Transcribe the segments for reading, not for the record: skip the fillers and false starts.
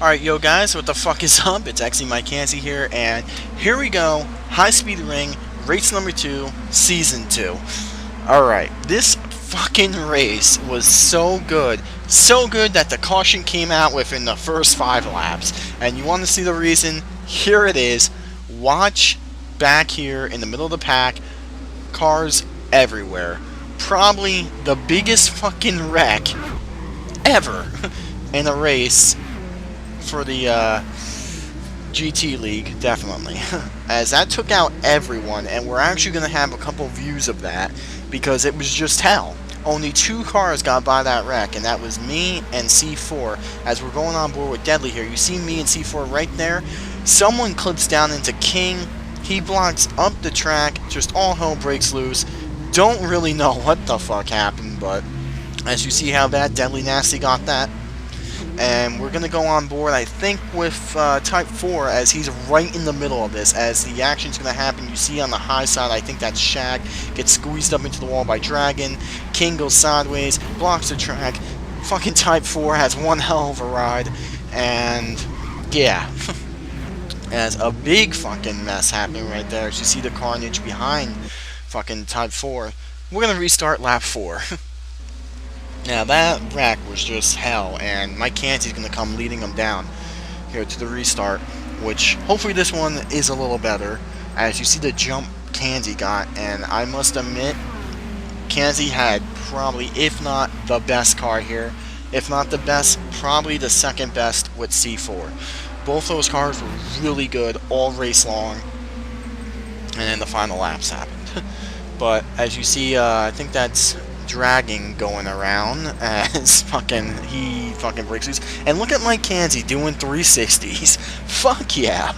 Alright, yo guys, what the fuck is up? It's actually Mike Hansi here, and here we go. High Speed Ring, race number 2, season 2. Alright, this fucking race was so good. So good that the caution came out within the first 5 laps. And you want to see the reason? Here it is. Watch back here in the middle of the pack. Cars everywhere. Probably the biggest fucking wreck ever in a race for the GT League, definitely. As that took out everyone, and we're actually going to have a couple views of that, because it was just hell. Only 2 cars got by that wreck, and that was me and C4. As we're going on board with Deadly here, you see me and C4 right there. Someone clips down into King. He blocks up the track, just all hell breaks loose. Don't really know what the fuck happened, but as you see how bad Deadly Nasty got that. And we're going to go on board, I think, with Type 4, as he's right in the middle of this. As the action's going to happen, you see on the high side, I think that's Shag, gets squeezed up into the wall by Dragon. King goes sideways, blocks the track. Fucking Type 4 has one hell of a ride. And, yeah. As a big fucking mess happening right there. As you see the carnage behind fucking Type 4. We're going to restart lap 4. Now that wreck was just hell, and Mike Canty's going to come leading him down here to the restart, which hopefully this one is a little better, as you see the jump Canty got, and I must admit, Canty had probably, if not the best car here, if not the best, probably the second best with C4. Both those cars were really good all race long, and then the final laps happened. But as you see, I think that's Dragging going around as he fucking breaks loose. And look at Mike Canty doing 360s. Fuck yeah.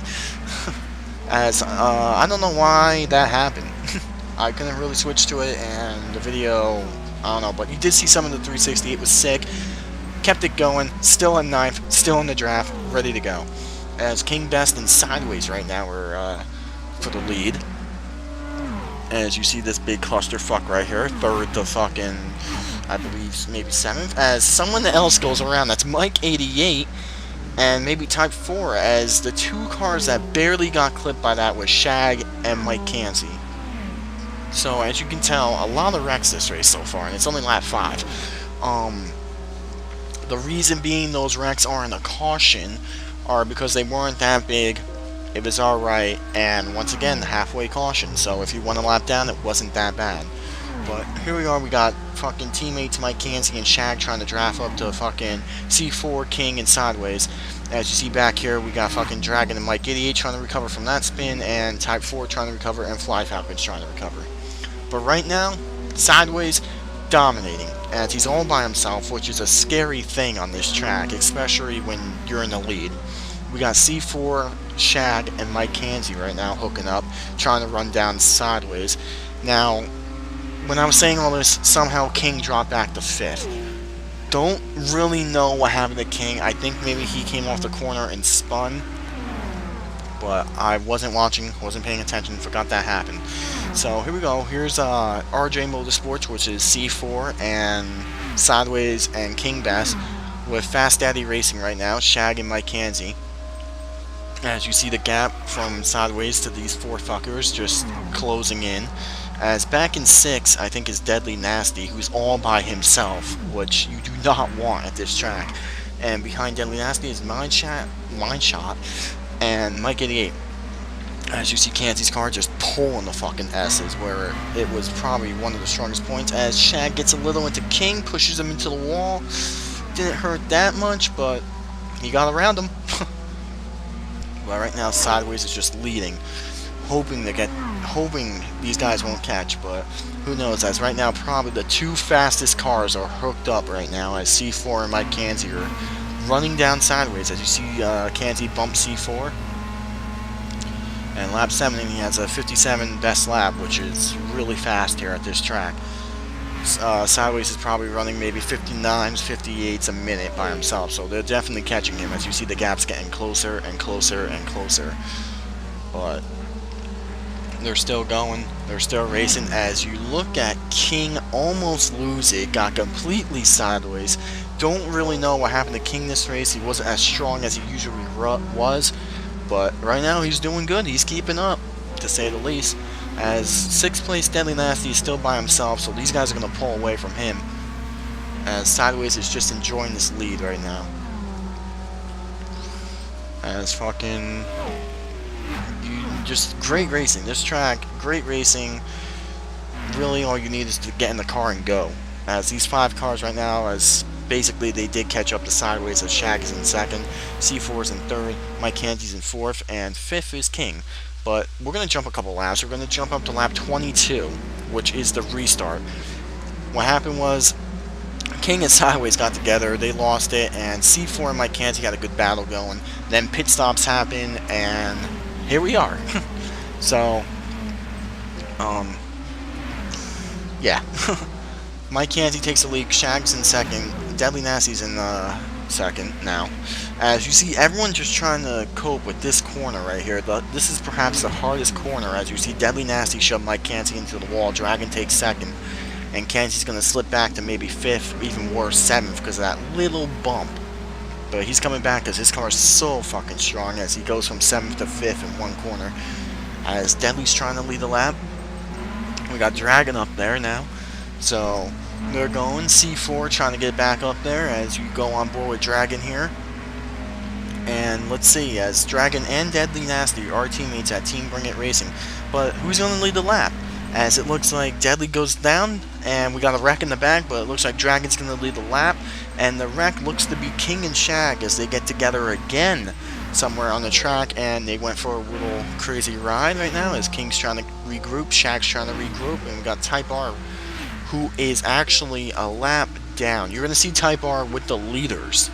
As I don't know why that happened. I couldn't really switch to it, and the video, I don't know, but you did see some of the 360. It was sick. Kept it going. Still in ninth. Still in the draft. Ready to go. As King Best and Sideways right now are for the lead. As you see this big clusterfuck right here, third to fucking, I believe, maybe 7th, as someone else goes around. That's Mike 88, and maybe Type 4, as the 2 cars that barely got clipped by that was Shag and Mike Canty. So, as you can tell, a lot of wrecks this race so far, and it's only lap 5. The reason being those wrecks aren't a caution are because they weren't that big. It was alright, and once again, halfway caution, so if you went a lap down, it wasn't that bad. But here we are, we got fucking teammates Mike Canty and Shag trying to draft up to fucking C4, King, and Sideways. As you see back here, we got fucking Dragon and Mike 88 trying to recover from that spin, and Type 4 trying to recover, and Fly Falcon's trying to recover. But right now, Sideways dominating, as he's all by himself, which is a scary thing on this track, especially when you're in the lead. We got C4, Shag, and Mike Canty right now hooking up, trying to run down Sideways. Now, when I was saying all this, somehow King dropped back to 5th. Don't really know what happened to King. I think maybe he came off the corner and spun. But I wasn't watching, wasn't paying attention, forgot that happened. So here we go. Here's RJ Motorsports, which is C4 and Sideways and King Best, with Fast Daddy Racing right now, Shag and Mike Canty. As you see the gap from Sideways to these 4 fuckers just closing in. As back in 6, I think is Deadly Nasty, who's all by himself, which you do not want at this track. And behind Deadly Nasty is Mindshot, and Mike 88. As you see Canty's car just pulling the fucking S's, where it was probably one of the strongest points. As Shag gets a little into King, pushes him into the wall. Didn't hurt that much, but he got around him. But right now, Sideways is just leading, hoping these guys won't catch, but who knows, as right now, probably the 2 fastest cars are hooked up right now, as C4 and Mike Canty are running down Sideways, as you see Canty bump C4. And lap 7, he has a 57 best lap, which is really fast here at this track. Sideways is probably running maybe 59s, 58s a minute by himself, so they're definitely catching him, as you see the gaps getting closer and closer and closer. But they're still going, they're still racing. As you look at King almost lose it, got completely sideways, don't really know what happened to King this race. He wasn't as strong as he usually was, but right now he's doing good. He's keeping up, to say the least. As 6th place Deadly Nasty is still by himself, so these guys are going to pull away from him. As Sideways is just enjoying this lead right now. As fucking... just great racing. This track, great racing. Really all you need is to get in the car and go. As these 5 cars right now, as basically they did catch up to Sideways, as Shag is in 2nd, C4 is in 3rd, Mike Canty's in 4th, and 5th is King. But we're going to jump a couple laps. We're going to jump up to lap 22, which is the restart. What happened was, King and Sideways got together, they lost it, and C4 and Mike Canty had a good battle going. Then pit stops happened, and here we are. So, yeah. Mike Canty takes the lead, Shag's in 2nd, Deadly Nasty's in 2nd now. As you see, everyone just trying to cope with this corner right here. This is perhaps the hardest corner, as you see Deadly Nasty shove Mike Canty into the wall, Dragon takes 2nd, and Canty's going to slip back to maybe 5th, even worse, 7th, because of that little bump. But he's coming back because his car is so fucking strong as he goes from 7th to 5th in one corner. As Deadly's trying to lead the lap. We got Dragon up there now. So they're going. C4 trying to get back up there as you go on board with Dragon here. And let's see, as Dragon and Deadly Nasty are teammates at Team Bring It Racing. But who's going to lead the lap? As it looks like Deadly goes down, and we got a wreck in the back, but it looks like Dragon's going to lead the lap. And the wreck looks to be King and Shag as they get together again somewhere on the track, and they went for a little crazy ride right now as King's trying to regroup, Shag's trying to regroup, and we got Type R, who is actually a lap down. You're going to see Type R with the leaders,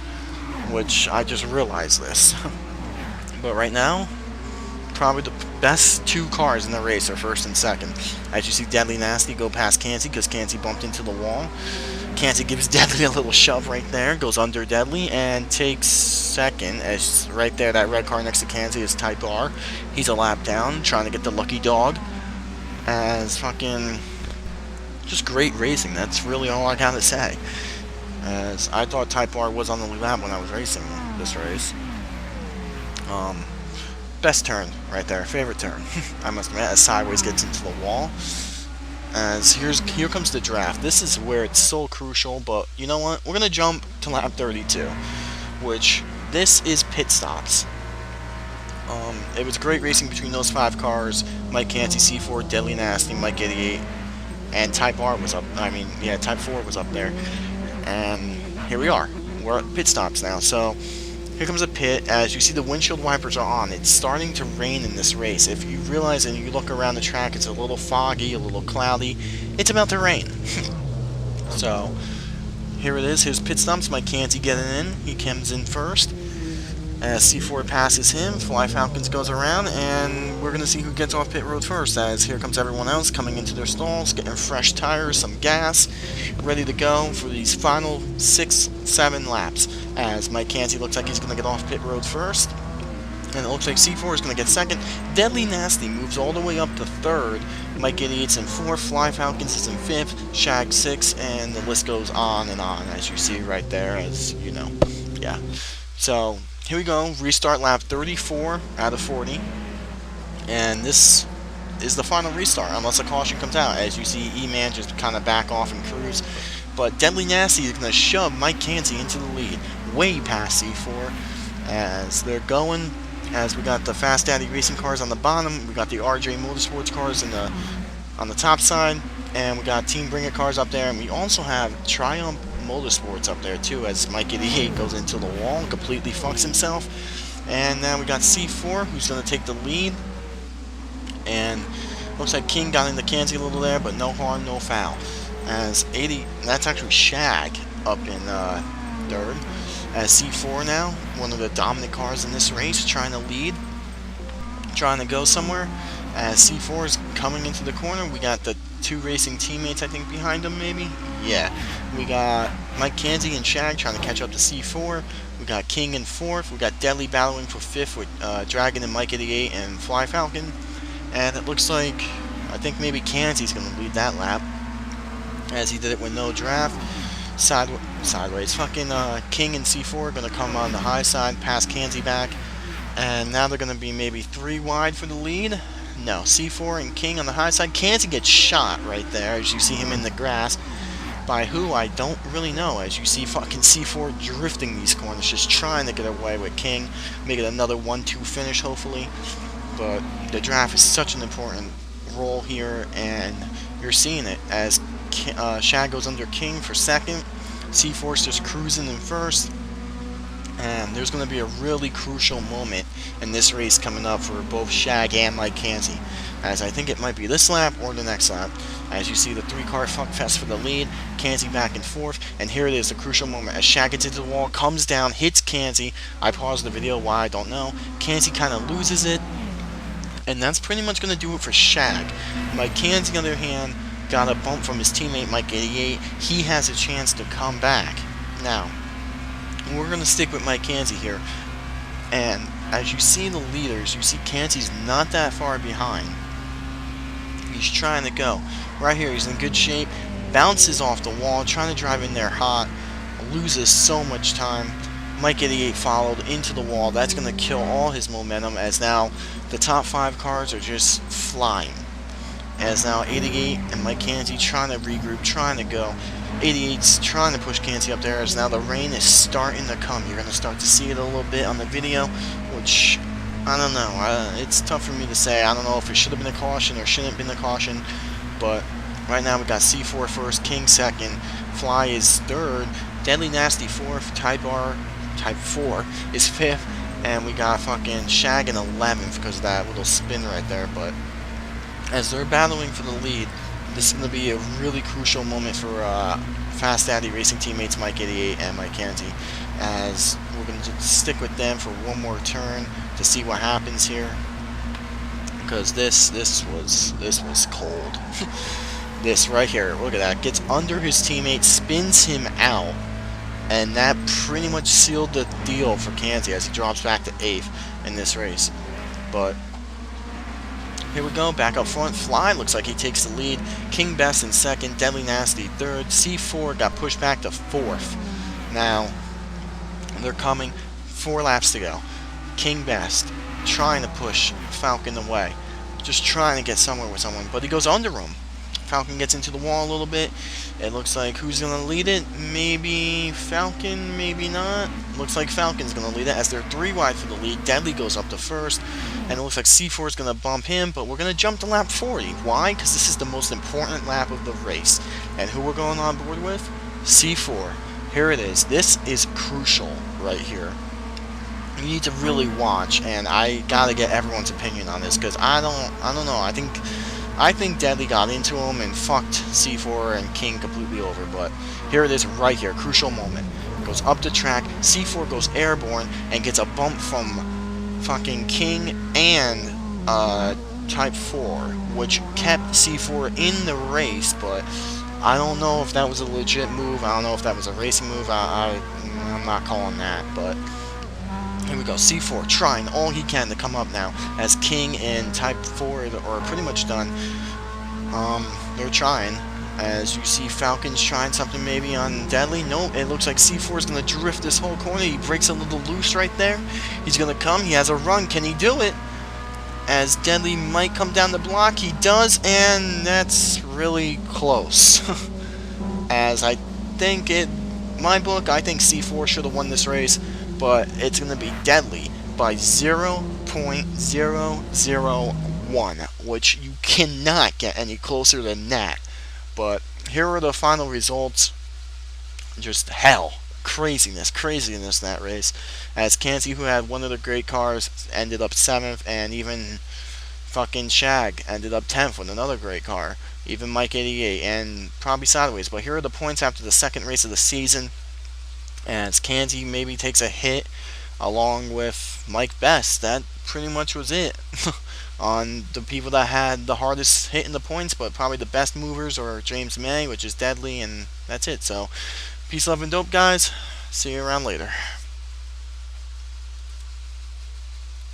which I just realized this. But right now, probably the best 2 cars in the race are 1st and 2nd. As you see Deadly Nasty go past Canty because Canty bumped into the wall. Canty gives Deadly a little shove right there, goes under Deadly, and takes 2nd. As right there, that red car next to Canty is Type R. He's a lap down, trying to get the lucky dog. As fucking... just great racing. That's really all I gotta say. As I thought Type R was on the lap when I was racing this race. Best turn right there, favorite turn. I must admit, as Sideways gets into the wall. As here comes the draft. This is where it's so crucial, but you know what? We're gonna jump to lap 32, which this is pit stops. It was great racing between those 5 cars. Mike Canty, C4, Deadly Nasty, Mike 88, and Type R was up. Type 4 was up there. And here we are. We're at pit stops now. So here comes a pit. As you see, the windshield wipers are on. It's starting to rain in this race. If you realize and you look around the track, it's a little foggy, a little cloudy. It's about to rain. So here it is. Here's pit stops. Mike Canty getting in. He comes in first. As C4 passes him, Fly Falcons goes around, and we're going to see who gets off pit road first, as here comes everyone else coming into their stalls, getting fresh tires, some gas, ready to go for these final 6-7 laps, as Mike Canty looks like he's going to get off pit road first, and it looks like C4 is going to get 2nd. Deadly Nasty moves all the way up to 3rd, Mike Idiot's in 4th, Fly Falcons is in 5th, Shag 6th, and the list goes on, as you see right there, as you know, yeah. So here we go, restart lap 34 out of 40, and this is the final restart, unless a caution comes out. As you see, E-Man just kind of back off and cruise, but Deadly Nasty is going to shove Mike Canty into the lead, way past C4, as they're going, as we got the Fast Daddy Racing cars on the bottom, we got the RJ Motorsports cars on the top side, and we got Team Bring It cars up there, and we also have Triumph Motorsports up there too, as Mike 88 goes into the wall and completely fucks himself. And now we got C4 who's going to take the lead, and looks like King got into Canty a little there, but no harm, no foul. As 80, that's actually Shag up in 3rd, as C4 now, one of the dominant cars in this race, trying to lead, trying to go somewhere. As C4 is coming into the corner, we got the 2 racing teammates, I think, behind him, maybe? Yeah. We got Mike Canty and Shag trying to catch up to C4. We got King in 4th. We got Deadly battling for 5th with Dragon and Mike 88 and Fly Falcon. And it looks like, I think maybe Canty's going to lead that lap, as he did it with no draft. sideways. Fucking King and C4 are gonna come on the high side, pass Kanzi back, and now they're gonna be maybe 3 wide for the lead. No, C4 and King on the high side. Kanzi gets shot right there, as you see him in the grass. By who, I don't really know, as you see fucking C4 drifting these corners, just trying to get away with King, make it another 1-2 finish, hopefully. But the draft is such an important role here, and you're seeing it, as Shag goes under King for second, C4's just cruising in first, and there's going to be a really crucial moment in this race coming up for both Shag and Mike Kanzi, as I think it might be this lap or the next lap. As you see the 3-car fuck fest for the lead, Kanzi back and forth, and here it is, the crucial moment as Shag gets into the wall, comes down, hits Kanzi. I paused the video, why I don't know. Kanzi kind of loses it, and that's pretty much going to do it for Shag. Mike Kanzi, on the other hand, got a bump from his teammate Mike 88. He has a chance to come back. Now, we're going to stick with Mike Kanzi here, and as you see the leaders, you see Kanzi's not that far behind. He's trying to go. Right here, he's in good shape. Bounces off the wall, trying to drive in there hot. Loses so much time. Mike 88 followed into the wall. That's going to kill all his momentum, as now the top 5 cars are just flying. As now 88 and Mike Kanzi trying to regroup, trying to go. 88's trying to push Kanzi up there, as now the rain is starting to come. You're going to start to see it a little bit on the video, which, I don't know. It's tough for me to say. I don't know if it should have been a caution or shouldn't have been a caution, but right now we got C4 first, King second, Fly is third, Deadly Nasty fourth, Type 4 is fifth, and we got fucking Shag in 11th because of that little spin right there. But as they're battling for the lead, this is going to be a really crucial moment for Fast Daddy Racing teammates Mike 88 and Mike Kanzi, as we're going to stick with them for one more turn to see what happens here, because this was cold. This right here, look at that, gets under his teammate, spins him out, and that pretty much sealed the deal for Kanzi as he drops back to 8th in this race. But here we go, back up front. Fly looks like he takes the lead. King Best in second, Deadly Nasty third. C4 got pushed back to 4th. Now, they're coming, 4 laps to go. King Best trying to push Falcon away, just trying to get somewhere with someone, but he goes under him. Falcon gets into the wall a little bit. It looks like who's going to lead it? Maybe Falcon, maybe not. Looks like Falcon's going to lead it as they're 3 wide for the lead. Deadly goes up to first, and it looks like C4 is going to bump him, but we're going to jump to lap 40. Why? Because this is the most important lap of the race. And who we're going on board with? C4. Here it is. This is crucial right here. You need to really watch, and I gotta get everyone's opinion on this, because I don't know. I think Deadly got into him and fucked C4 and King completely over, but here it is right here, crucial moment. Goes up the track, C4 goes airborne and gets a bump from fucking King and Type 4, which kept C4 in the race, but I don't know if that was a legit move. I don't know if that was a racing move. I'm not calling that, but here we go. C4 trying all he can to come up now, as King and Type 4 are pretty much done. They're trying. As you see, Falcon's trying something maybe on Deadly. Nope, it looks like C4 is going to drift this whole corner. He breaks a little loose right there. He's going to come. He has a run. Can he do it? As Deadly might come down the block. He does, and that's really close. As I think my book, I think C4 should have won this race, but it's going to be Deadly by 0.001, which you cannot get any closer than that. But here are the final results. Just hell. Craziness in that race. As Kanzi, who had one of the great cars, ended up 7th, and even fucking Shag ended up 10th with another great car. Even Mike 88, and probably sideways. But here are the points after the second race of the season. As Kanzi maybe takes a hit along with Mike Best. That pretty much was it on the people that had the hardest hit in the points, but probably the best movers are James May, which is Deadly, and that's it. So peace, love, and dope, guys. See you around later.